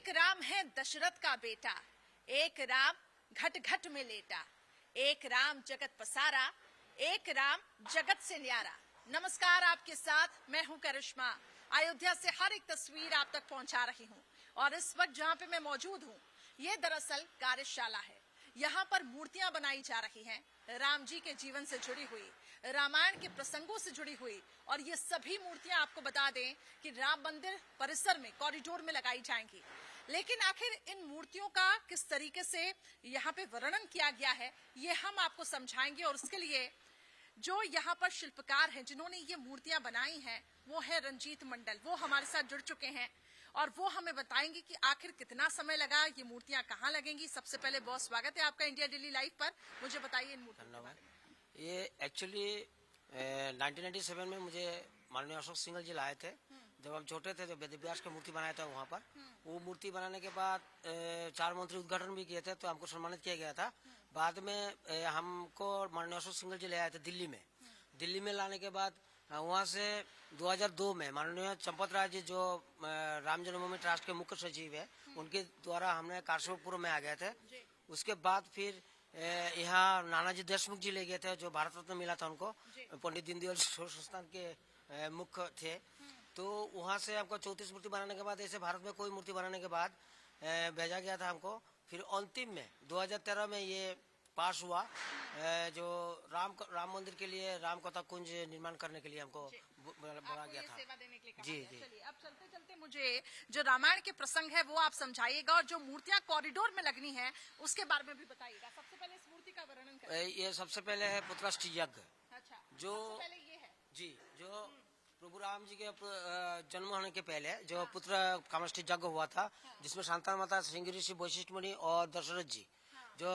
एक राम है दशरथ का बेटा, एक राम घट घट में लेटा, एक राम जगत पसारा, एक राम जगत से न्यारा। नमस्कार, आपके साथ मैं हूं करिश्मा। अयोध्या से हर एक तस्वीर आप तक पहुंचा रही हूं और इस वक्त जहां पे मैं मौजूद हूं, ये दरअसल कार्यशाला है। यहाँ पर मूर्तियां बनाई जा रही हैं, राम जी के जीवन से जुड़ी हुई, रामायण के प्रसंगों से जुड़ी हुई, और ये सभी मूर्तियां आपको बता दें कि राम मंदिर परिसर में कॉरिडोर में लगाई जाएंगी। लेकिन आखिर इन मूर्तियों का किस तरीके से यहाँ पे वर्णन किया गया है, ये हम आपको समझाएंगे। और उसके लिए जो यहाँ पर शिल्पकार हैं जिन्होंने ये मूर्तियां बनाई हैं, वो है रंजीत मंडल। वो हमारे साथ जुड़ चुके हैं और वो हमें बताएंगे कि आखिर कितना समय लगा, ये मूर्तियां कहाँ लगेंगी। सबसे पहले बहुत स्वागत है आपका इंडिया डेली लाइव पर। मुझे बताइए इन मूर्तियों के बारे में। ये एक्चुअली 1997 में मुझे माननीय अशोक सिंघल जी लाए थे। जब हम छोटे थे, जब वेदव्यास की मूर्ति बनाया था वहाँ पर, वो मूर्ति बनाने के बाद 4 मंत्री उद्घाटन भी किए थे, तो हमको सम्मानित किया गया था। बाद में हमको माननीय अशोक सिंघल जी ले आए थे दिल्ली में। दिल्ली में लाने के बाद वहाँ से 2002 में माननीय चंपत राय जी जो राम जन्मभूमि ट्रस्ट के मुख्य सचिव है, उनके द्वारा हमने काशीपुर में आ गए थे। उसके बाद फिर यहाँ नानाजी देशमुख जी ले गए थे, जो भारत रत्न मिला था उनको, पंडित दीनदयाल संस्थान के मुख्य थे। तो वहाँ से हमको 34 मूर्ति बनाने के बाद, ऐसे भारत में कोई मूर्ति बनाने के बाद भेजा गया था हमको। फिर अंतिम में 2013 में ये पास हुआ, जो राम मंदिर के लिए राम कथा कुंज निर्माण करने के लिए हमको बोला गया था। सेवा देने के लिए जी जी। चलिए, अब चलते चलते मुझे जो रामायण के प्रसंग है वो आप समझाइएगा, और जो मूर्तियां कॉरिडोर में लगनी है उसके बारे में भी बताइएगा। सबसे पहले इस मूर्ति का वर्णन करें। ये सबसे पहले है पुत्राष्टि यज्ञ। अच्छा, जो पहले ये है जी, जो प्रभु राम जी के जन्म होने के पहले जो पुत्र कामष्टि यज्ञ हुआ था, जिसमें शांता माता, श्रृंगी ऋषि, वशिष्ठ मुनि और दशरथ जी जो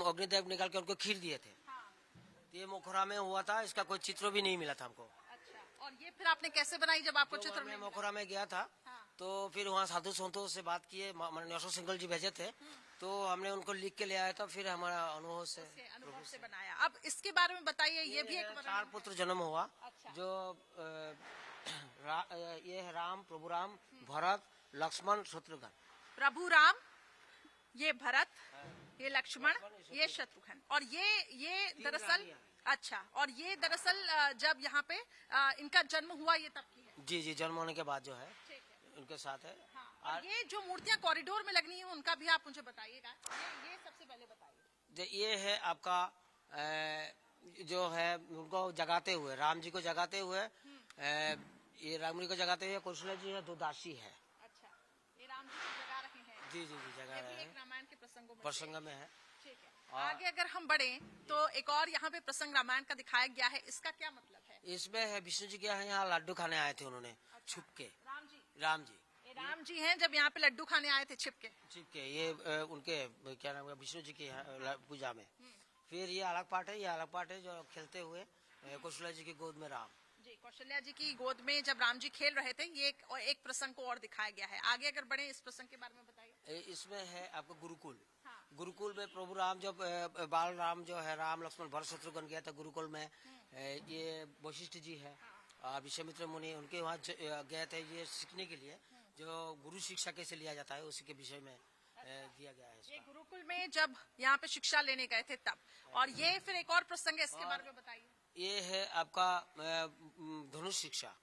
अग्निदेव निकाल के उनको खीर दिए थे। ये मोखरा में हुआ था, इसका कोई चित्र भी नहीं मिला था हमको। अच्छा, और ये फिर आपने कैसे बनाई जब आपको चित्र में मोखरा में गया था? तो फिर वहाँ साधु संतों से बात किए, माननीय अशोक सिंघल जी भेजे थे, तो हमने उनको लिख के ले आया था। फिर हमारा अनुभव से बनाया। अब इसके बारे में बताइए। ये भी एक 4 पुत्र जन्म हुआ। जो ये है राम, प्रभु राम, भरत, लक्ष्मण, शत्रुघ्न। प्रभु राम, ये भरत, ये लक्ष्मण, ये शत्रुघ्न, और ये दरअसल अच्छा, और ये दरअसल जब यहाँ पे इनका जन्म हुआ, ये तब की है। जी जी, जन्म होने के बाद जो है उनके साथ है। हाँ, और ये जो मूर्तियां कॉरिडोर में लगनी है उनका भी आप मुझे बताइएगा। ये सबसे पहले बताइए। ये है आपका जो है उनको जगाते हुए, राम जी को जगाते हुए, ये राम जी को जगाते हुए कौशल्या जी है, 2 दासी है। अच्छा, ये राम जी को जगा रहे हैं। जी जी जी, जगा रहे हैं। रामायण के प्रसंग में है। ठीक है। आगे अगर हम बढ़े तो एक और यहाँ पे प्रसंग रामायण का दिखाया गया है, इसका क्या मतलब है? इसमें है विष्णु जी के यहाँ लड्डू खाने आए थे उन्होंने। अच्छा, छुप के। राम जी राम जी हैं जब यहाँ पे लड्डू खाने आए थे छिप के। ये उनके क्या नाम है, विष्णु जी की पूजा में। फिर ये अलग पार्ट है, ये अलग पार्ट है जो खेलते हुए कौशल्या जी की गोद में राम जी, कौशल्या जी की गोद में जब राम जी खेल रहे थे, ये एक प्रसंग को और दिखाया गया है। आगे अगर बढ़े इस प्रसंग के बारे में बताइए। इसमें है आपको गुरुकुल। गुरुकुल में प्रभु राम जब बाल राम जो है, राम लक्ष्मण भरत शत्रुघ्न गया था गुरुकुल में। ये वशिष्ठ जी है, विश्वामित्र मुनि, उनके वहाँ गए थे ये सीखने के लिए, जो गुरु शिक्षा कैसे लिया जाता है उसी के विषय में दिया गया है। ये गुरुकुल में जब यहाँ पे शिक्षा लेने गए थे तब। और ये फिर एक और प्रसंग है, इसके बारे में बताइए। ये है आपका धनुष शिक्षा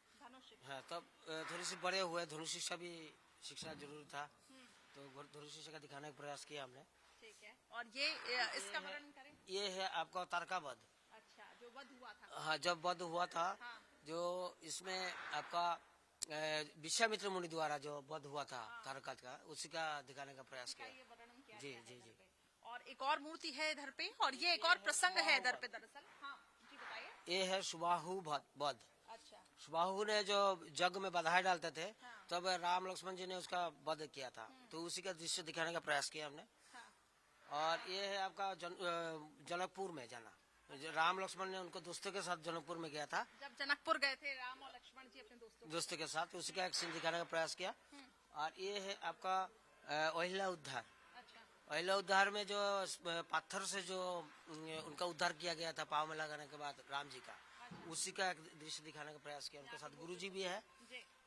है। तब थोड़ी सी बड़े हुए, धनुष शिक्षा भी शिक्षा जरूरी था, तो धनुष शिक्षा का दिखाने का प्रयास किया हमने। ठीक है। और ये इसका वर्णन करें। ये है आपका तारका वध। अच्छा, जो वध हुआ था। हाँ, जब वध हुआ था, जो इसमें आपका विश्वामित्र मुनि द्वारा जो वध हुआ था तारका का, उसी का दिखाने का प्रयास किया। जी जी जी। और एक और मूर्ति है इधर पे, और ये एक और प्रसंग है इधर पे दरअसल। हाँ जी, बताइए। ये है सुबाहु वध। अच्छा, सुबाहु ने जो जग में बधाई डालते थे, तब राम लक्ष्मण जी ने उसका वध किया था, तो उसी का दृश्य दिखाने का प्रयास किया हमने। और ये है आपका जनकपुर में जाना, राम लक्ष्मण ने उनको दोस्तों के साथ जनकपुर में गया था। जब जनकपुर गए थे राम और लक्ष्मण जी अपने दोस्तों के साथ, उसी का एक सीन दिखाने का प्रयास किया। और ये है आपका अहिल्या उद्धार। अहिल्या उद्धार में जो पत्थर से जो उनका उद्धार किया गया था पाँव में लगाने के बाद राम जी का, उसी का एक दृश्य दिखाने का प्रयास किया। उनके साथ गुरु जी भी है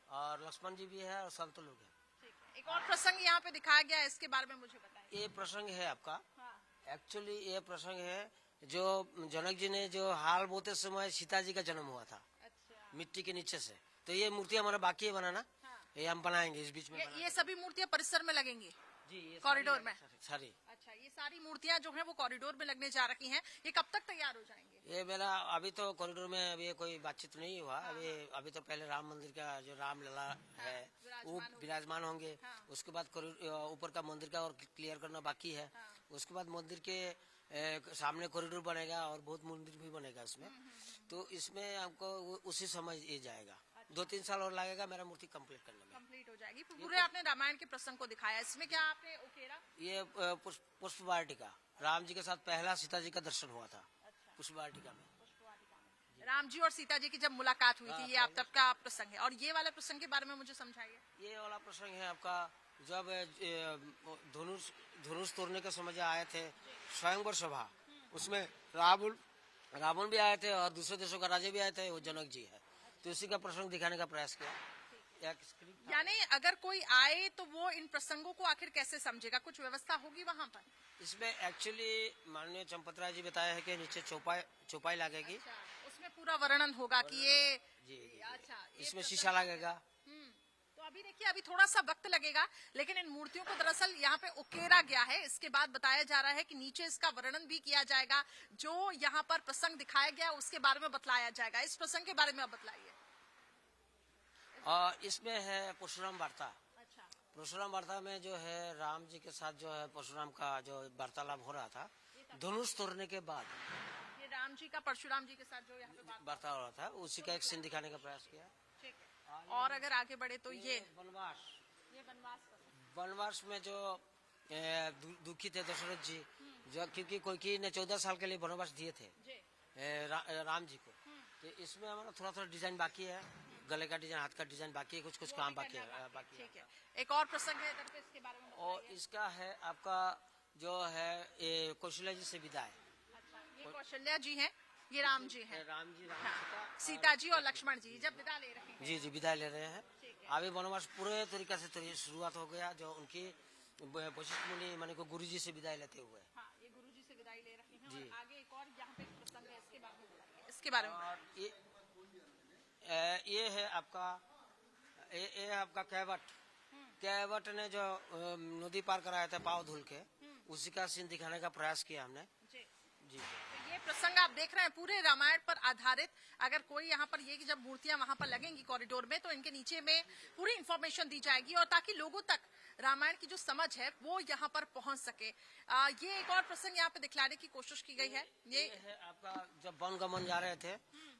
और लक्ष्मण जी भी है और संत लोग हैं। एक और प्रसंग यहाँ पे दिखाया गया है, इसके बारे में मुझे बताइए। ये प्रसंग है आपका, हाँ, एक्चुअली ये प्रसंग है जो जनक जी ने जो हाल बोते समय सीता जी का जन्म हुआ था अच्छा। मिट्टी के नीचे से। तो ये मूर्ति हमारा बाकी है बनाना, हाँ। ये हम बनाएंगे इस बीच में ये सभी मूर्तियाँ परिसर में लगेंगी, जी, ये कॉरिडोर में। सारी अच्छा, ये सारी मूर्तियाँ जो हैं वो कॉरिडोर में लगने जा रही हैं। ये कब तक तैयार हो जाएंगे? ये मेरा अभी तो कॉरिडोर में अभी कोई बातचीत नहीं हुआ। अभी तो पहले राम मंदिर का जो राम लला है वो विराजमान होंगे। उसके बाद ऊपर का मंदिर का और क्लियर करना बाकी है। उसके बाद मंदिर के सामने कॉरिडोर बनेगा और बहुत मंदिर भी बनेगा उसमें। तो इसमें हमको उसी समय ये जाएगा, 2-3 साल और लगेगा मेरा मूर्ति कंप्लीट करने में। कंप्लीट हो जाएगी। पूरे आपने रामायण के प्रसंग को दिखाया, इसमें क्या आपने उकेरा? ये पुष्प वाटिका, राम जी के साथ पहला सीता जी का दर्शन हुआ था पुष्प वाटिका में। राम जी और सीता जी की जब मुलाकात हुई थी, ये आप तब का प्रसंग है। और ये वाला प्रसंग के बारे में मुझे समझाइए। ये वाला प्रसंग है आपका जब धनुष तोड़ने के समय आए थे स्वयंवर सभा, उसमें रावण भी आए थे और दूसरे देशों का राजा भी आए थे, वो जनक जी है। तो इसी का प्रसंग दिखाने का प्रयास किया। यानी अगर कोई आए तो वो इन प्रसंगों को आखिर कैसे समझेगा? कुछ व्यवस्था होगी वहाँ पर? इसमें एक्चुअली माननीय चंपत राय जी बताया है कि नीचे चौपाई लगेगी। अच्छा, उसमें पूरा वर्णन होगा कि ये जी। अच्छा, इसमें शीशा लगेगा। तो अभी देखिए, अभी थोड़ा सा वक्त लगेगा, लेकिन इन मूर्तियों को दरअसल यहाँ पे उकेरा गया है। इसके बाद बताया जा रहा है कि नीचे इसका वर्णन भी किया जाएगा। जो यहाँ पर प्रसंग दिखाया गया उसके बारे में बतलाया जाएगा। इस प्रसंग के बारे में आप बतलाइए। और इसमें है परशुराम वार्ता। अच्छा, परशुराम वार्ता में जो है राम जी के साथ जो है परशुराम का जो वार्तालाप हो रहा था धनुष तोड़ने के बाद, ये राम जी का परशुराम जी के साथ जो यहाँ पे वार्ता हो रहा था, उसी का एक सीन दिखाने का प्रयास किया। ठीक है। और अगर आगे बढ़े तो ये वनवास, ये वनवास वनवास में जो दुखी थे दशरथ जी, जो क्योंकि कोई ने 14 साल के लिए वनवास दिए थे राम जी को। तो इसमें हमारा थोड़ा थोड़ा डिजाइन बाकी है, गले का डिजाइन, हाथ का डिजाइन बाकी है, कुछ काम बाकी है। ठीक है। एक और प्रसंग है इधर पे, इसके बारे में और इसका है आपका जो है ये कौशल्या जी से विदाई। अच्छा, ये कौशल्या जी हैं, ये राम जी हैं। राम जी सीता जी और लक्ष्मण जी जब विदा ले रहे हैं। जी जी विदाई ले रहे हैं। अभी वनवास पूरे तरीका से शुरुआत हो गया, जो उनकी वशिष्ठ मुनि माने को गुरु जी से विदाई लेते हुए। हाँ, ये गुरु जी से विदाई ले रहे हैं। जी। और आगे एक और यहाँ पे प्रसंग है, इसके बारे में बताइए। इसके बारे में ये है आपका ये आपका कैवट ने जो नदी पार कराया था पाव धुल के, उसी का सीन दिखाने का प्रयास किया हमने। जी। जी। तो ये प्रसंग आप देख रहे हैं पूरे रामायण पर आधारित। अगर कोई यहाँ पर ये कि जब मूर्तियां वहां पर लगेंगी कॉरिडोर में, तो इनके नीचे में पूरी इंफॉर्मेशन दी जाएगी, और ताकि लोगों तक रामायण की जो समझ है वो यहाँ पर पहुंच सके। ये एक और प्रसंग यहाँ पे दिखलाने की कोशिश की गई है। ये है आपका जब वन गमन जा रहे थे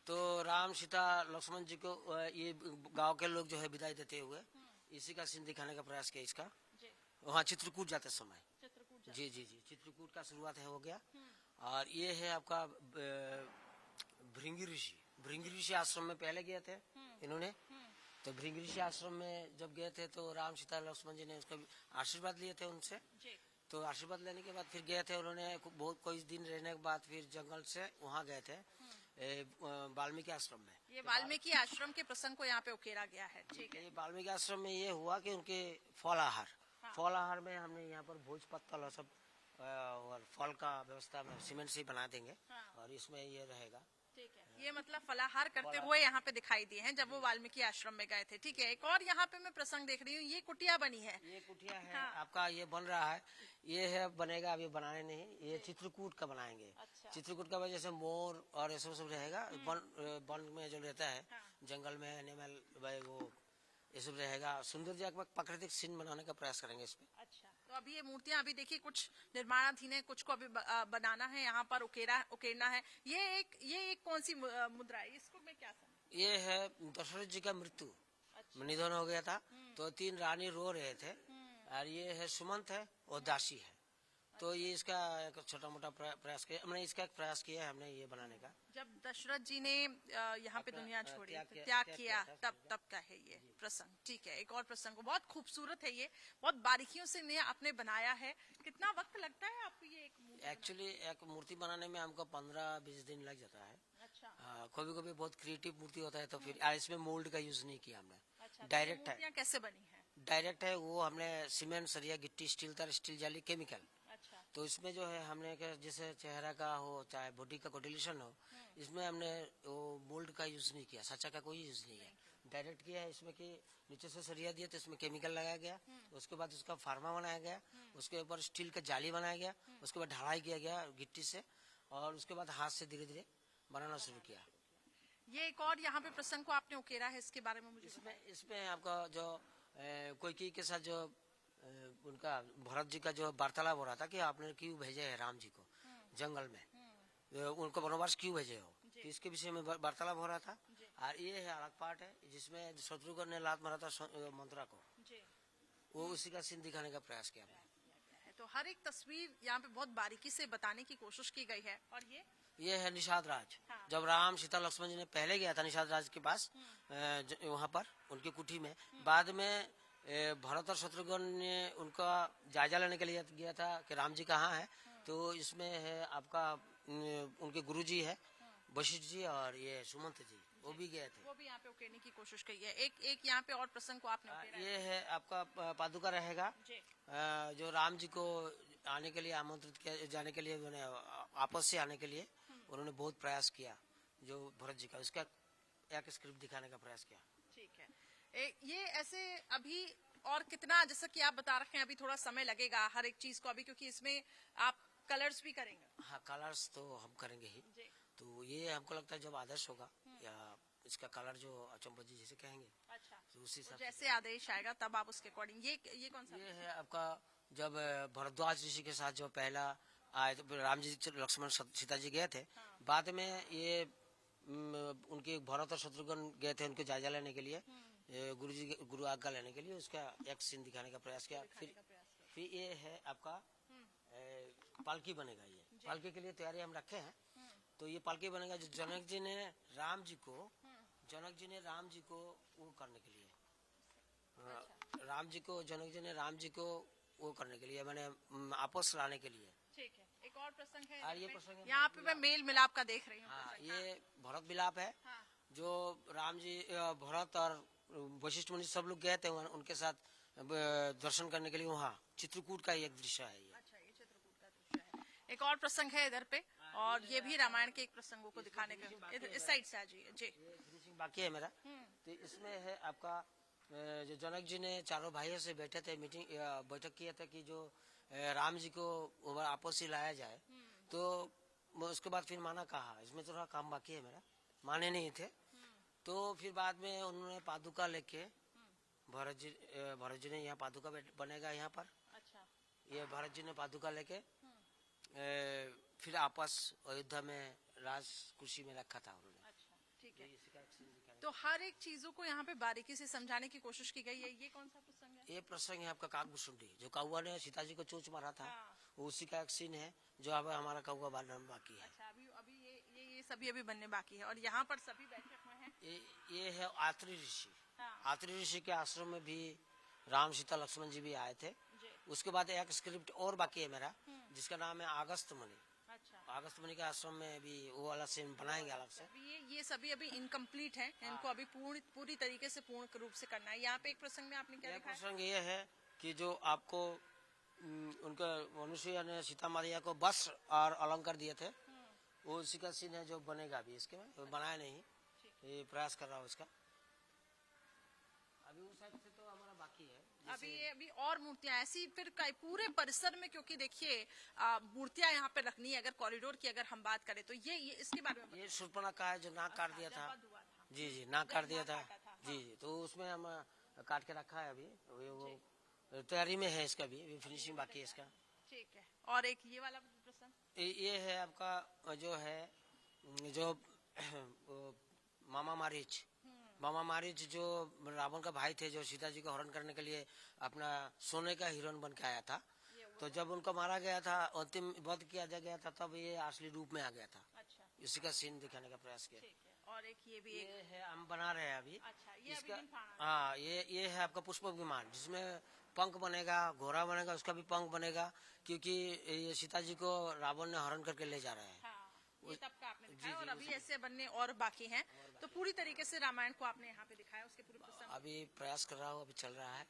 तो राम सीता लक्ष्मण जी को ये गांव के लोग जो है विदाई देते हुए, इसी का सीन दिखाने का प्रयास किया इसका। वहाँ चित्रकूट जाते समय। जी जी जी, चित्रकूट का शुरुआत है हो गया। और ये है आपका भृंगी ऋषि आश्रम में पहले गए थे इन्होंने। तो भृंगी ऋषि आश्रम में जब गए थे तो राम सीता लक्ष्मण जी ने उसका आशीर्वाद लिए थे उनसे। तो आशीर्वाद लेने के बाद फिर गए थे उन्होंने, बहुत कोई दिन रहने के बाद फिर जंगल से वहाँ गए थे वाल्मीकि आश्रम में। ये वाल्मीकि आश्रम के प्रसंग को यहाँ पे उकेरा गया है। ठीक है। वाल्मीकि आश्रम में ये हुआ कि उनके फल आहार में हमने यहाँ पर भोज पत्तल और सब और फल का व्यवस्था में सीमेंट से बना देंगे। और इसमें ये रहेगा। ठीक है। ये मतलब फलाहार करते हुए यहाँ पे दिखाई दिए हैं जब वो वाल्मीकि आश्रम में गए थे। ठीक है। एक और यहाँ पे मैं प्रसंग देख रही हूँ, ये कुटिया बनी है। ये कुटिया है आपका, ये बन रहा है, ये है बनेगा, अभी बनाए नहीं, ये चित्रकूट का बनाएंगे। अच्छा। चित्रकूट का वजह से मोर और ये सब रहेगा। वन में जो रहता है जंगल में एनिमल वो ये सब रहेगा। सुंदर जी प्राकृतिक सीन बनाने का प्रयास करेंगे इसमें। अच्छा, तो अभी ये मूर्तियां अभी देखिए कुछ निर्माणाधीन है, कुछ को अभी बनाना है, यहाँ पर उकेरना है। ये एक कौन सी मुद्रा है, इसको मैं क्या समझ? ये है दशरथ जी का मृत्यु। अच्छा। निधन हो गया था। तो 3 रानी रो रहे थे। और ये है सुमंत है और दासी है। तो ये इसका एक छोटा मोटा प्रयास किया हमने, इसका एक प्रयास किया है हमने ये बनाने का। जब दशरथ जी ने यहाँ पे दुनिया छोड़ी, त्याग किया, तब का है ये प्रसंग। ठीक है। एक और प्रसंग बहुत खूबसूरत है, ये बहुत बारीकियों से ने आपने बनाया है। कितना वक्त लगता है आपको ये एक्चुअली एक मूर्ति बनाने में हमको 15-20 दिन लग जाता है। अच्छा। कभी बहुत क्रिएटिव मूर्ति होता है तो फिर इसमें मोल्ड का यूज नहीं किया हमने। अच्छा, डायरेक्ट है। कैसे बनी है? डायरेक्ट है, वो हमने सीमेंट, सरिया, गिट्टी, स्टील तार, स्टील जाली, केमिकल। अच्छा। तो इसमें जो है हमने जैसे चेहरा का हो चाहे बॉडी का कोटिलेशन हो, इसमें हमने वो मोल्ड का यूज नहीं किया, सच्चा का कोई यूज नहीं है, डायरेक्ट किया है। इसमें कि नीचे से सरिया दिया तो इसमें केमिकल लगाया गया, उसके बाद उसका फार्मा बनाया गया, उसके ऊपर स्टील का जाली बनाया गया, उसके बाद ढलाई किया गया गिट्टी से, और उसके बाद हाथ से धीरे धीरे बनाना शुरू किया। ये एक और यहाँ पे प्रसंग को आपने उकेरा है, इसके बारे में मुझे इसमें आपका जो कोई के साथ जो उनका भरत जी का जो वार्तालाप हो रहा था कि आपने क्यों भेजे है राम जी को जंगल में, उनको वनवास क्यों भेजे हो, तो इसके विषय में वार्तालाप हो रहा था। और ये है अलग पार्ट है जिसमें शत्रुघ्न ने लात मारा था मंत्रा को, वो उसी का सीन दिखाने का प्रयास किया। तो हर एक तस्वीर यहाँ पे बहुत बारीकी से बताने की कोशिश की गई है। और ये है निषाद राज। हाँ। जब राम सीता लक्ष्मण जी ने पहले गया था निषाद राज के पास, वहाँ पर उनकी कुटी में, बाद में भरत और शत्रुघ्न ने उनका जायजा लेने के लिए गया था कि राम जी कहाँ है। तो इसमें है आपका उनके गुरुजी है वशिष्ठ जी और ये सुमंत जी, वो भी गए थे, वो भी यहाँ पे उकेरने की कोशिश की है। एक यहाँ पे और प्रसंग को आपने उकेरा ये है आपका पादुका रहेगा जो राम जी को आने के लिए आमंत्रित किया, जाने के लिए उन्होंने आपस से आने के लिए उन्होंने बहुत प्रयास किया, जो भरत जी का, उसका एक स्क्रिप्ट दिखाने का प्रयास किया। ठीक है। ये ऐसे अभी और कितना, जैसा कि आप बता रखे हैं, अभी थोड़ा समय लगेगा हर एक चीज को अभी, क्योंकि इसमें आप कलर्स भी करेंगे। हाँ, कलर्स तो हम करेंगे ही। तो ये हमको लगता है जब आदर्श होगा या इसका कलर जो अचंपा जी जैसे कहेंगे, अच्छा, तो उसी तो जैसे आदेश आएगा तब आप उसके अकॉर्डिंग। ये कौन सा? ये है आपका जब भरद्वाज ऋषि के साथ जो पहला आए तो राम जी लक्ष्मण सीता जी गए थे। बाद में ये उनके भरत और शत्रुघ्न गए थे उनके जायजा लेने के लिए, गुरु आज्ञा लेने के लिए, उसका एक सीन दिखाने का प्रयास किया। फिर ये है आपका पालकी बनेगा। ये पालकी के लिए तैयारी हम रखे हैं। तो ये पालकी बनेगा जो जनक जी ने राम जी को वो करने के लिए, राम जी को वो करने के लिए, मैंने आपस लाने के लिए। ठीक है। एक और प्रसंग है, और ये प्रसंग यहाँ पे मैं मेल मिलाप का देख रही हूँ। हाँ, ये भरत मिलाप है। हाँ। जो राम जी भरत और वशिष्ठ मुनि सब लोग गए थे उनके साथ दर्शन करने के लिए, वहाँ चित्रकूट का एक दृश्य है ये। अच्छा, ये चित्रकूट का दृश्य है। एक और प्रसंग है इधर पे, और ये भी रामायण के एक प्रसंगों को दिखाने का। इस साइड से आ जाइए जी। फिनिशिंग बाकी है मेरा। तो इसमें है आपका जो जनक जी ने चारों भाइयों से बैठे थे, बैठक किया था कि जो राम जी को आपस ही लाया जाए। तो उसके बाद फिर माना कहा, इसमें थोड़ा काम बाकी है मेरा, माने नहीं थे। तो फिर बाद में उन्होंने पादुका लेके भरत जी ने यहाँ पादुका बनेगा यहाँ पर। अच्छा। ये भरत जी ने पादुका लेके फिर आपस अयोध्या में राज कुर्सी में रखा था उन्होंने। अच्छा, ठीक है। तो हर एक चीजों को यहाँ पे बारीकी से समझाने की कोशिश की गई है। ये कौन सा प्रसंग है? ये प्रसंग है आपका काकभूसुंडी, जो कौवा ने सीता जी को चोंच मारा था। वो उसी का एक सीन है जो अब हमारा कौवा बनना बाकी है। अच्छा, अभी ये सभी अभी बनने बाकी है। और यहाँ पर सभी बैठे हुए हैं। ये है आत्री ऋषि। आत्री ऋषि के आश्रम में भी राम सीता लक्ष्मण जी भी आए थे। उसके बाद एक स्क्रिप्ट और बाकी है मेरा, जिसका नाम है अगस्त मुनि। अच्छा। अगस्त मुनि के आश्रम में भी वो वाला सीन बनाएंगे अलग से। ये सभी अभी इनकम्प्लीट है, इनको अभी पूरी तरीके से पूर्ण रूप से करना है। यहाँ पे एक प्रसंग में आपने क्या दिखाया? प्रसंग ये है कि जो आपको उनका मनुष्य ने सीता मैया को वस्त्र और अलंकार दिए थे, वो उसी का सीन है जो बनेगा अभी। इसके में बनाया नहीं, ये प्रयास कर रहा हूँ इसका। अभी उस साइड से तो हमारा बाकी है। अभी और मूर्तियां ऐसी फिर पूरे परिसर में, क्योंकि देखिए मूर्तियां यहाँ पे रखनी है। अगर कॉरिडोर की अगर हम बात करें तो ये इसके बारे में। ये शूर्पणखा है जो नाक काट दिया था। जी, नाक काट दिया था। जी, तो उसमें हम काट के रखा है। अभी वो तैयारी में है, इसका भी फिनिशिंग बाकी है इसका। ठीक है। और एक ये वाला प्रसंग, ये है आपका जो है जो मामा मारीच जो रावण का भाई थे, जो सीता जी को हरण करने के लिए अपना सोने का हिरण बन के आया था। तो जब उनको मारा गया था, अंतिम वध किया गया था, तब ये असली रूप में आ गया था। अच्छा। इसी का सीन दिखाने का प्रयास किया। और एक ये है हम बना रहे हैं अभी। अच्छा, इसका हाँ, ये है आपका पुष्प विमान, जिसमें पंख बनेगा, घोड़ा बनेगा, उसका भी पंख बनेगा, क्योंकि ये सीता जी को रावण ने हरण करके ले जा रहे हैं। ये तब का आपने दिखाया। और अभी ऐसे बनने और बाकी हैं। तो पूरी तरीके से रामायण को आपने यहाँ पे दिखाया, उसके पूरे प्रसंग अभी प्रयास कर रहा हूँ, अभी चल रहा है।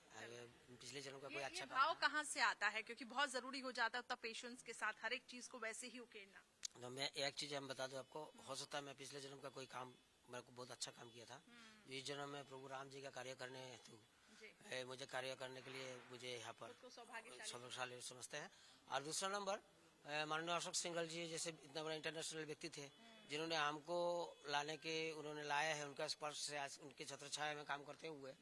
पिछले जन्म का कोई अच्छा ये भाव कहाँ से आता है, क्योंकि बहुत जरूरी हो जाता है उतना पेशेंस के साथ हर एक चीज को वैसे ही उकेरना। तो मैं एक चीज हम बता दूं आपको, हो सकता है मैं पिछले जन्म का कोई काम, मेरे को बहुत अच्छा काम किया था, इस जन्म में प्रभु राम जी का कार्य करने हेतु मुझे कार्य करने के लिए मुझे यहाँ पर सौभाग्यशाली समझते हैं। और दूसरा नंबर, माननीय अशोक सिंघल जी जैसे इतना बड़ा इंटरनेशनल व्यक्ति थे, जिन्होंने हमको लाने के, उन्होंने लाया है, उनका स्पर्श से आज उनके छत्र छाया में काम करते हुए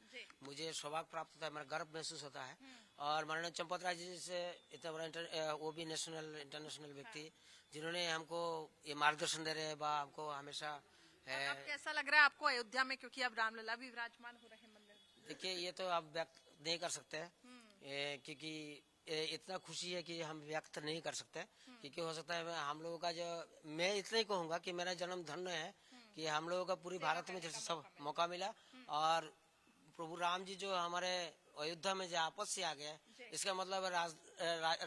मुझे सौभाग्य प्राप्त होता है, मेरा गर्व महसूस होता है। और माननीय चंपत राय जी जैसे इतना बड़ा वो भी नेशनल इंटरनेशनल व्यक्ति, जिन्होंने हमको ये मार्गदर्शन दे रहे हैं, हमको हमेशा। अब कैसा लग रहा है आपको अयोध्या में, क्योंकि अब रामलला भी विराजमान हो रहे हैं मंदिर में? देखिए, ये तो आप व्यक्त नहीं कर सकते हैं, क्योंकि इतना खुशी है कि हम व्यक्त नहीं कर सकते, क्योंकि हो सकता है हम लोगों का जो, मैं इतना ही कहूंगा कि मेरा जन्म धन्य है कि हम लोगों का पूरी भारत में जैसे सब मौका मिला, और प्रभु राम जी जो हमारे अयोध्या में जो आपस से आ गए, इसका मतलब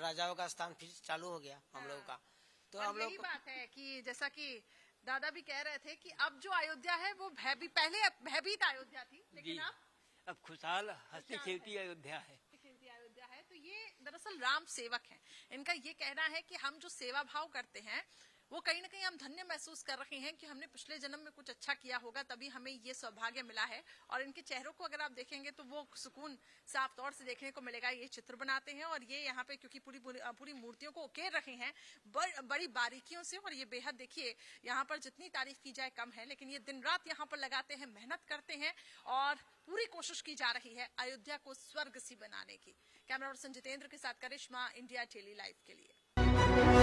राजाओं का स्थान फिर चालू हो गया हम लोगों का। तो हम लोग, बात है कि जैसा कि दादा भी कह रहे थे कि अब जो अयोध्या है वो पहले भयभीत अयोध्या थी, लेकिन अब खुशहाल हंसी खेलती अयोध्या है। अयोध्या है। तो ये दरअसल राम सेवक हैं, इनका ये कहना है कि हम जो सेवा भाव करते हैं वो कहीं ना कहीं हम धन्य महसूस कर रहे हैं कि हमने पिछले जन्म में कुछ अच्छा किया होगा, तभी हमें ये सौभाग्य मिला है। और इनके चेहरों को अगर आप देखेंगे तो वो सुकून साफ तौर से देखने को मिलेगा। ये चित्र बनाते हैं और ये यहाँ पे क्योंकि पूरी मूर्तियों को उकेर रहे हैं बड़ी बारीकियों से, और ये बेहद देखिए यहाँ पर जितनी तारीफ की जाए कम है, लेकिन ये दिन रात यहाँ पर लगाते हैं, मेहनत करते हैं और पूरी कोशिश की जा रही है अयोध्या को स्वर्ग सी बनाने की। कैमरा पर्सन जितेंद्र के साथ करिश्मा, इंडिया डेली लाइव के लिए।